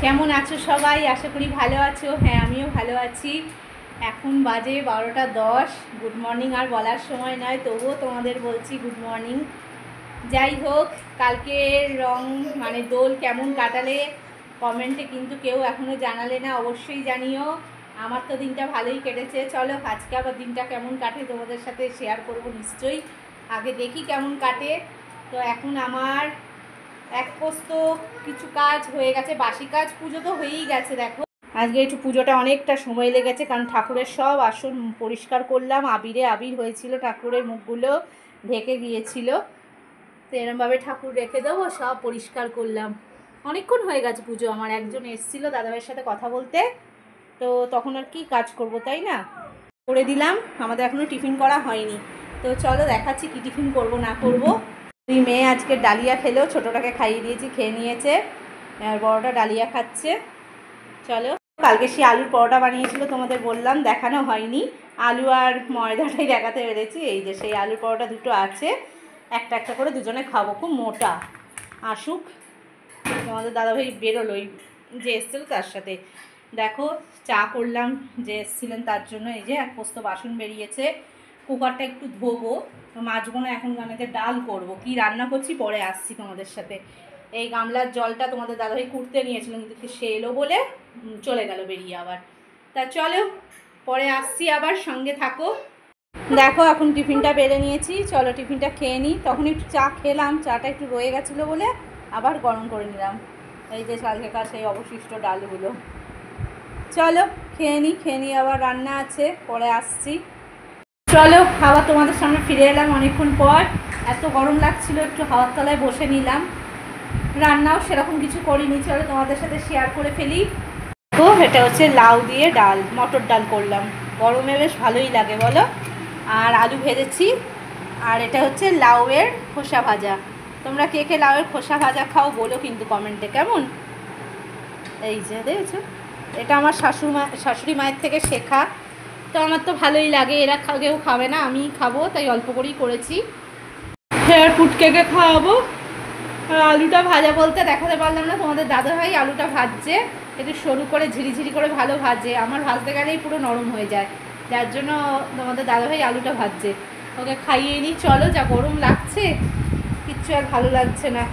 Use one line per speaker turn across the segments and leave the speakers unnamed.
কেমন আছো সবাই? আশা করি ভালো আছো। হ্যাঁ, আমিও ভালো আছি। এখন বাজে 12টা 10। গুড মর্নিং আর বলার সময় নয়, তবুও তোমাদের বলছি গুড মর্নিং। যাই হোক, কালকে রং মানে দোল কেমন কাটালে কমেন্টে কিন্তু কেউ এখনও জানালে না, অবশ্যই জানিও। আমার তো দিনটা ভালোই কেটেছে। চলো আজকে আবার দিনটা কেমন কাটে তোমাদের সাথে শেয়ার করব নিশ্চয়ই। আগে দেখি কেমন কাটে। তো এখন আমার এক পোস্ত কিছু কাজ হয়ে গেছে, বাসি কাজ। পুজো তো হয়েই গেছে। দেখো আজকে একটু পুজোটা অনেকটা সময় লেগেছে, কারণ ঠাকুরের সব আসন পরিষ্কার করলাম। আবিরে আবির হয়েছিল, ঠাকুরের মুখগুলো ঢেকে গিয়েছিল। তো এরমভাবে ঠাকুর রেখে দেবো, সব পরিষ্কার করলাম। অনেকক্ষণ হয়ে গেছে পুজো আমার। একজন এসেছিলো দাদাভাইয়ের সাথে কথা বলতে, তো তখন আর কি কাজ করব, তাই না? করে দিলাম। আমাদের এখনও টিফিন করা হয়নি। তো চলো দেখাচ্ছি কি টিফিন করব না করব। দুই মেয়ে আজকে ডালিয়া খেলো, ছোটোটাকে খাইয়ে দিয়েছি, খেয়ে নিয়েছে, আর বড়টা ডালিয়া খাচ্ছে। চলো, কালকে সে আলুর পরোটা বানিয়েছিল, তোমাদের বললাম, দেখানো হয়নি। আলু আর ময়দাটাই দেখাতে পেরেছি। এই যে সেই আলুর পরোটা দুটো আছে, একটা একটা করে দুজনে খাবো। খুব মোটা। আসুক, তোমাদের দাদাভাই বেরোলো, ওই যে এসেছিল তার সাথে। দেখো চা করলাম, যে এসেছিলেন তার জন্য। এই যে এক পোস্ত বাসন বেরিয়েছে, কুকারটা একটু ধোবো, মাজবো না এখন। গানেতে ডাল করব, কি রান্না করছি পরে আসছি তোমাদের সাথে। এই গামলার জলটা তোমাদের দাদাভাই কুড়তে নিয়েছিল, কিন্তু সে এলো বলে চলে গেল বেরিয়ে আবার। তা চলো পরে আসছি আবার, সঙ্গে থাকো। দেখো এখন টিফিনটা বেড়ে নিয়েছি, চলো টিফিনটা খেয়ে নিই। তখন একটু চা খেলাম, চাটা একটু রয়ে গেছিলো বলে আবার গরম করে নিলাম। এই যে কালকেকার সেই অবশিষ্ট ডালগুলো। চলো খেয়ে নিই, আবার রান্না আছে, পরে আসছি। চলো আবার তোমাদের সামনে ফিরে এলাম অনেকক্ষণ পর। এত গরম লাগছিল, একটু হাওয়ার তলায় বসে নিলাম। রান্নাও সেরকম কিছু করিনি, চলো তোমাদের সাথে শেয়ার করে ফেলি। তো এটা হচ্ছে লাউ দিয়ে ডাল, মটর ডাল করলাম। গরমে বেশ ভালোই লাগে বলো। আর আলু ভেজেছি। আর এটা হচ্ছে লাউয়ের খোসা ভাজা। তোমরা কে কে লাউয়ের খোসা ভাজা খাও বলো কিন্তু কমেন্টে, কেমন? এই যে দেখেছো, এটা আমার শাশুড়ি মায়ের থেকে শেখা। তো আমার তো ভালোই লাগে। এরা কেউ খাবে না, আমি খাবো, তাই অল্প করেই করেছি। ফের পুটকেকে খাওয়াবো। আলুটা ভাজা বলতে দেখাতে পারলাম না, তোমাদের দাদাভাই আলুটা ভাজছে একটু সরু করে, ঝিরিঝিরি করে ভালো ভাজে। আমার ভাজতে গেলেই পুরো নরম হয়ে যায়, যার জন্য তোমাদের দাদাভাই আলুটা ভাজছে। ওকে খাইয়ে নিই। চলো, যা গরম লাগছে, কিচ্ছু আর ভালো লাগছে না।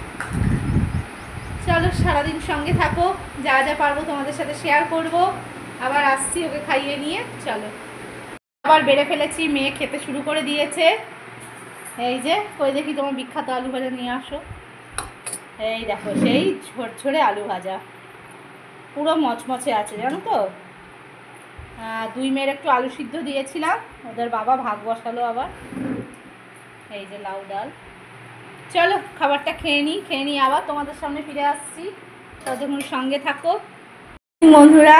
চলো সারাদিন সঙ্গে থাকো, যা যা পারবো তোমাদের সাথে শেয়ার করব। আবার আসছি ওকে খাইয়ে নিয়ে। চলো, আবার বেড়ে ফেলেছি, মেয়ে খেতে শুরু করে দিয়েছে। এই যে কই দেখি তোমার বিখ্যাত আলু ভাজা নিয়ে আসো। এই দেখো সেই ঝরঝরে আলু ভাজা, পুরো মচমচে আছে জানো তো। দুই মেয়ের একটু আলু সিদ্ধ দিয়েছিলাম, ওদের বাবা ভাগ বসালো আবার। এই যে লাউ ডাল। চলো খাবারটা খেয়ে নিই, আবার তোমাদের সামনে ফিরে আসছি। ততক্ষণ সঙ্গে থাকো বন্ধুরা।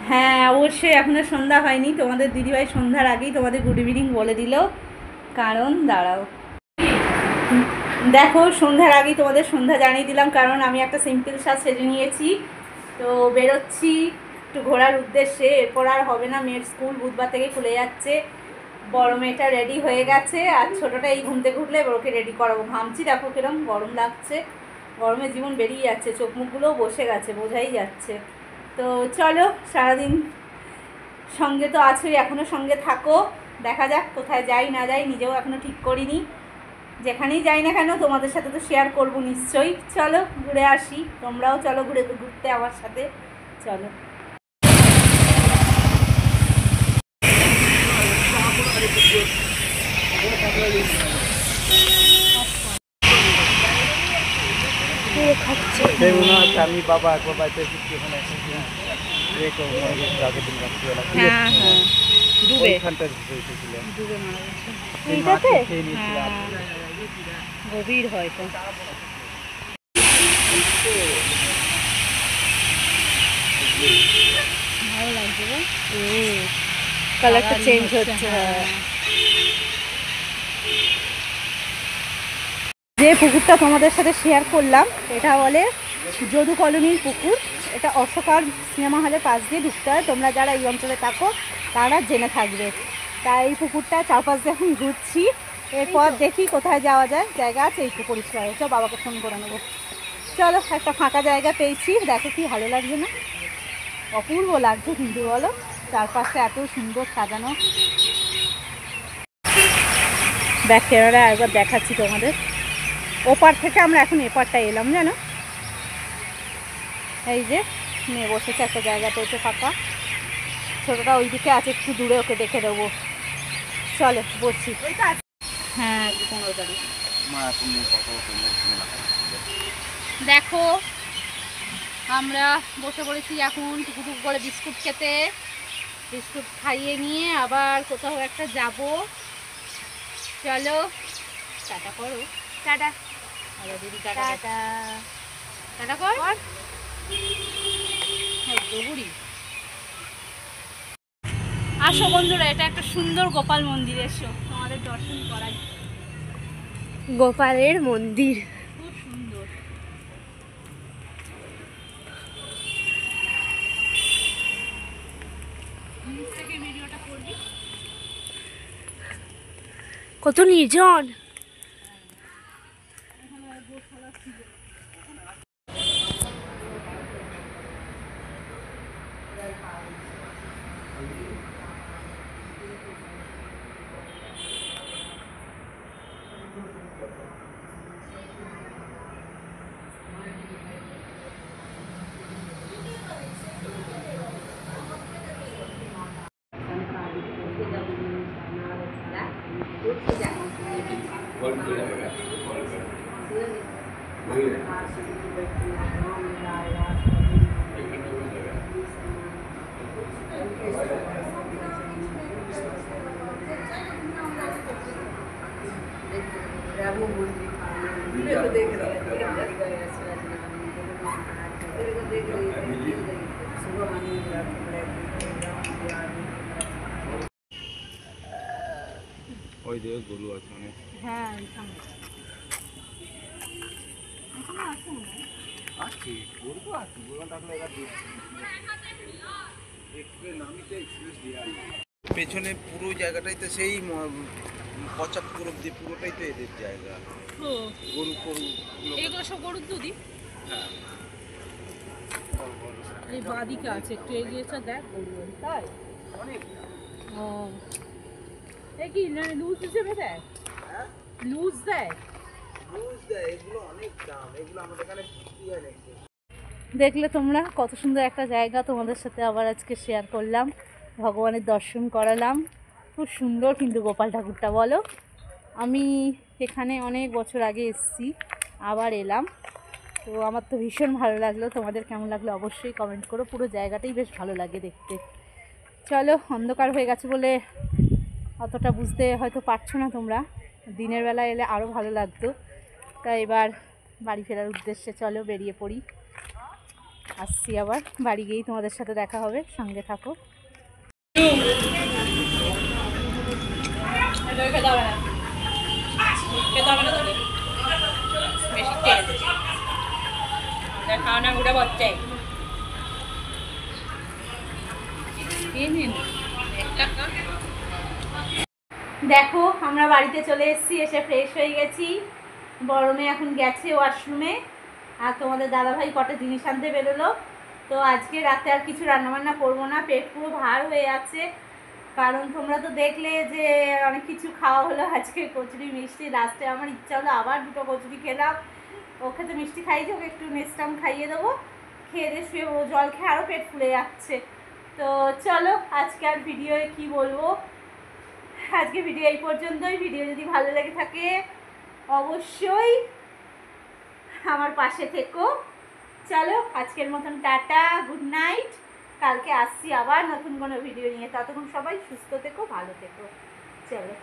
হ্যাঁ অবশ্যই, এখনও সন্ধ্যা হয়নি। তোমাদের দিদিভাই সন্ধ্যার আগেই তোমাদের গুড ইভিনিং বলে দিল, কারণ দাঁড়াও, দেখো সন্ধ্যার আগেই তোমাদের সন্ধ্যা জানিয়ে দিলাম, কারণ আমি একটা সিম্পল সাজ সেজে নিয়েছি। তো বেরোচ্ছি একটু ঘোরার উদ্দেশ্যে। এরপর আর হবে না, মেয়ের স্কুল বুধবার থেকে খুলে যাচ্ছে। বড় মেয়েটা রেডি হয়ে গেছে, আর ছোটোটা এই ঘুম থেকে উঠলে ওকে রেডি করাবো। ঘামছি, দেখো কিরম গরম লাগছে। গরমে জীবন বেরিয়ে যাচ্ছে, চোখ মুখগুলোও বসে গেছে, বোঝাই যাচ্ছে। তো চলো সারাদিন সঙ্গে তো আছোই, এখনও সঙ্গে থাকো। দেখা যাক কোথায় যাই না যাই, নিজেও এখনও ঠিক করিনি। যেখানেই যাই না কেন তোমাদের সাথে তো শেয়ার করবো নিশ্চয়ই। চলো ঘুরে আসি, তোমরাও চলো ঘুরতে আমার সাথে। চলো
আমি বাবা বাবাতে
গভীর হয়তো। ভালো লাগছে, কালারটা চেঞ্জ হচ্ছে। যে পুকুরটা তোমাদের সাথে শেয়ার করলাম, এটা বলে যদু কলোনির পুকুর। এটা অশোকার সিনেমা হলের পাশ দিয়ে ঢুকতে হয়। তোমরা যারা এই অঞ্চলে থাকো তারা জেনে থাকবে। তাই এই পুকুরটা চারপাশ দিয়ে এখন ঘুরছি। এরপর দেখি কোথায় যাওয়া যায়, জায়গা আছে একটু পরিষ্কার হয়েছে, বাবাকে ফোন করে নেবো। চলো, একটা ফাঁকা জায়গা পেয়েছি, দেখো কি ভালো লাগছে না? অপূর্ব লাগছে কিন্তু, বলো, চারপাশটা এত সুন্দর সাজানো। ব্যাক ক্যামেরা একবার দেখাচ্ছি তোমাদের। ওপার থেকে আমরা এখন এপারটা এলাম, জানো, এই যে মেয়ে বসেছে একটা জায়গা পেয়েছে ফাঁকা, ছোটোটা ওইদিকে আছে, একটু দূরে, ওকে দেখে দেবো। চলো বসছি। হ্যাঁ 15 তারিখ। দেখো আমরা বসে পড়েছি এখন টুকুটুকু করে বিস্কুট খেতে। বিস্কুট খাইয়ে নিয়ে আবার কোথাও একটা যাব। চলো, টাটা করো। টাটা। হ্যালো দিদি, টাটা। টাটা টাটা কর। দৌড়ি। আসো বন্ধুরা, এটা একটা সুন্দর গোপাল মন্দির, এসো তোমাদের দর্শন করাই।
গোপালের মন্দির
খুব সুন্দর। ভিডিওটা করবি।
কত নির্জন।
ওই যে গরু আছে অনেক।
হ্যাঁ
আছে গরু তো আছে, গরু থাকলে এরা পেছনে পুরো জায়গাটাই তো সেই পচা পুরো দিয়ে পুরোটাই তো এদের জায়গা। গরু গরু
এগুলো সব গরুর দুধই।
হ্যাঁ
এই বাদিকে আছে, একটু এগিয়েছে, দেখ গরু, তাই
অনেক।
ও এ কি লুজ হিসেবে দেয়? লুজ দেয়।
রোজ দেয়, এগুলো অনেক দাম, এগুলো আমাদের এখানে বিক্রি হয় নাকি।
দেখলে তোমরা কত সুন্দর একটা জায়গা, তোমাদের সাথে আবার আজকে শেয়ার করলাম, ভগবানের দর্শন করালাম। খুব সুন্দর কিন্তু গোপাল ঠাকুরটা, বলো। আমি এখানে অনেক বছর আগে এসেছি, আবার এলাম, তো আমার তো ভীষণ ভালো লাগলো। তোমাদের কেমন লাগলো অবশ্যই কমেন্ট করো। পুরো জায়গাটাই বেশ ভালো লাগে দেখতে। চলো, অন্ধকার হয়ে গেছে বলে অতটা বুঝতে হয়তো পারছো না তোমরা, দিনের বেলা এলে আরও ভালো লাগতো। তাই এবার বাড়ি ফেরার উদ্দেশ্যে চলো বেরিয়ে পড়ি। আসছি, আবার বাড়ি গিয়েই তোমাদের সাথে দেখা হবে, সঙ্গে থাকো। দেখো আমরা বাড়িতে চলে এসেছি, এসে ফ্রেশ হয়ে গেছি। বড় মেয়ে এখন গেছে ওয়াশরুমে, আর তোমাদের দাদাভাই কটা জিনিস আনতে বেরোলো। তো আজকে রাতে আর কিছু রান্নাবান্না করবো না, পেট পুরো ভার হয়ে আছে। কারণ তোমরা তো দেখলে যে অনেক কিছু খাওয়া হলো আজকে, কচুরি মিষ্টি। লাস্টে আমার ইচ্ছা হলো আবার দুটো কচুরি খেলাম। ওকে তো মিষ্টি খাইয়েছি, ওকে একটু নেক্সটাম খাইয়ে দেবো। খেয়ে দিয়ে শুয়ে ও জল খেয়ে আরও পেট ফুলে যাচ্ছে। তো চলো, আজকে আর ভিডিওয়ে কি বলবো, আজকে ভিডিও এই পর্যন্তই। ভিডিও যদি ভালো লেগে থাকে অবশ্যই আমার পাশে থেকো। চলো আজকের মতন টাটা, গুড নাইট। কালকে আসছি আবার নতুন কোনো ভিডিও নিয়ে, ততক্ষণ সবাই সুস্থ থেকো, ভালো থেকো। চলো।